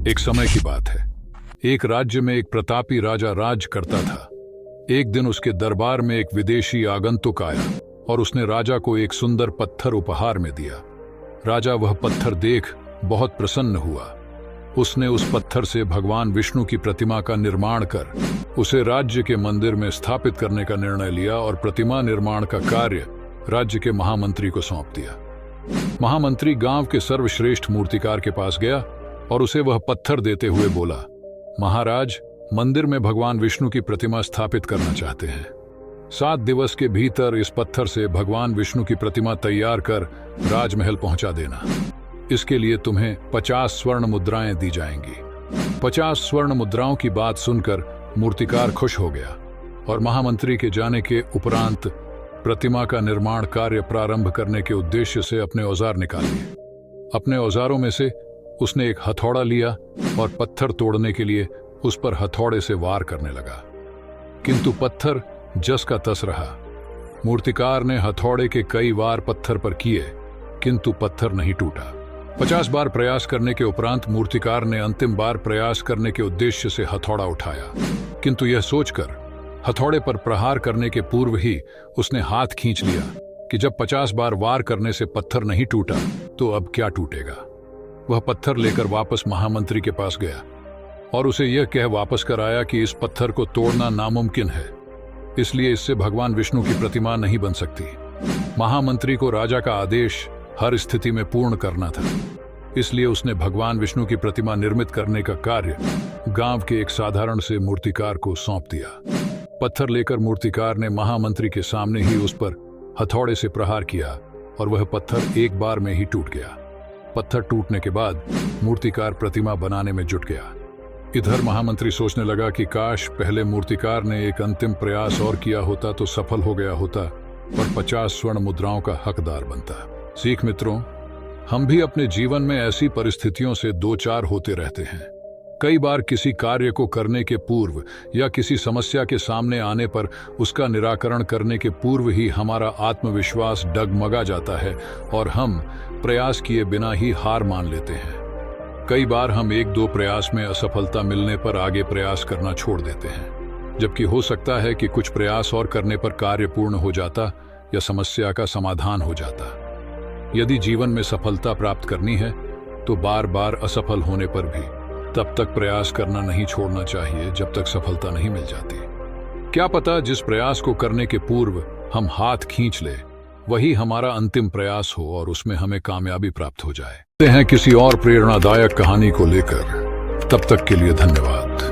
एक समय की बात है। एक राज्य में एक प्रतापी राजा राज करता था। एक दिन उसके दरबार में एक विदेशी आगंतुक आया और उसने राजा को एक सुंदर पत्थर उपहार में दिया। राजा वह पत्थर देख बहुत प्रसन्न हुआ। उसने उस पत्थर से भगवान विष्णु की प्रतिमा का निर्माण कर उसे राज्य के मंदिर में स्थापित करने का निर्णय लिया और प्रतिमा निर्माण का कार्य राज्य के महामंत्री को सौंप दिया। महामंत्री गांव के सर्वश्रेष्ठ मूर्तिकार के पास गया और उसे वह पत्थर देते हुए बोला, महाराज, मंदिर में भगवान विष्णु की प्रतिमा स्थापित करना चाहते हैं। 7 दिवस के भीतर इस पत्थर से भगवान विष्णु की प्रतिमा तैयार कर राजमहल पहुंचा देना। इसके लिए तुम्हें 50 स्वर्ण मुद्राएं दी जाएंगी। 50 स्वर्ण मुद्राओं की बात सुनकर मूर्तिकार खुश हो गया और महामंत्री के जाने के उपरांत प्रतिमा का निर्माण कार्य प्रारंभ करने के उद्देश्य से अपने औजार निकाल लिए। अपने औजारों में से उसने एक हथौड़ा लिया और पत्थर तोड़ने के लिए उस पर हथौड़े से वार करने लगा, किंतु पत्थर जस का तस रहा। मूर्तिकार ने हथौड़े के कई वार पत्थर पर किए, किंतु पत्थर नहीं टूटा। 50 बार प्रयास करने के उपरांत मूर्तिकार ने अंतिम बार प्रयास करने के उद्देश्य से हथौड़ा उठाया, किंतु यह सोचकर हथौड़े पर प्रहार करने के पूर्व ही उसने हाथ खींच लिया कि जब 50 बार वार करने से पत्थर नहीं टूटा तो अब क्या टूटेगा। वह पत्थर लेकर वापस महामंत्री के पास गया और उसे यह कह वापस कर आया कि इस पत्थर को तोड़ना नामुमकिन है, इसलिए इससे भगवान विष्णु की प्रतिमा नहीं बन सकती। महामंत्री को राजा का आदेश हर स्थिति में पूर्ण करना था, इसलिए उसने भगवान विष्णु की प्रतिमा निर्मित करने का कार्य गांव के एक साधारण से मूर्तिकार को सौंप दिया। पत्थर लेकर मूर्तिकार ने महामंत्री के सामने ही उस पर हथौड़े से प्रहार किया और वह पत्थर एक बार में ही टूट गया। पत्थर टूटने के बाद मूर्तिकार प्रतिमा बनाने में जुट गया। इधर महामंत्री सोचने लगा कि काश पहले मूर्तिकार ने एक अंतिम प्रयास और किया होता तो सफल हो गया होता और 50 स्वर्ण मुद्राओं का हकदार बनता। सीख मित्रों, हम भी अपने जीवन में ऐसी परिस्थितियों से दो चार होते रहते हैं। कई बार किसी कार्य को करने के पूर्व या किसी समस्या के सामने आने पर उसका निराकरण करने के पूर्व ही हमारा आत्मविश्वास डगमगा जाता है और हम प्रयास किए बिना ही हार मान लेते हैं। कई बार हम 1-2 प्रयास में असफलता मिलने पर आगे प्रयास करना छोड़ देते हैं, जबकि हो सकता है कि कुछ प्रयास और करने पर कार्य पूर्ण हो जाता या समस्या का समाधान हो जाता। यदि जीवन में सफलता प्राप्त करनी है तो बार बार असफल होने पर भी तब तक प्रयास करना नहीं छोड़ना चाहिए जब तक सफलता नहीं मिल जाती। क्या पता जिस प्रयास को करने के पूर्व हम हाथ खींच ले वही हमारा अंतिम प्रयास हो और उसमें हमें कामयाबी प्राप्त हो जाए। हैं किसी और प्रेरणादायक कहानी को लेकर, तब तक के लिए धन्यवाद।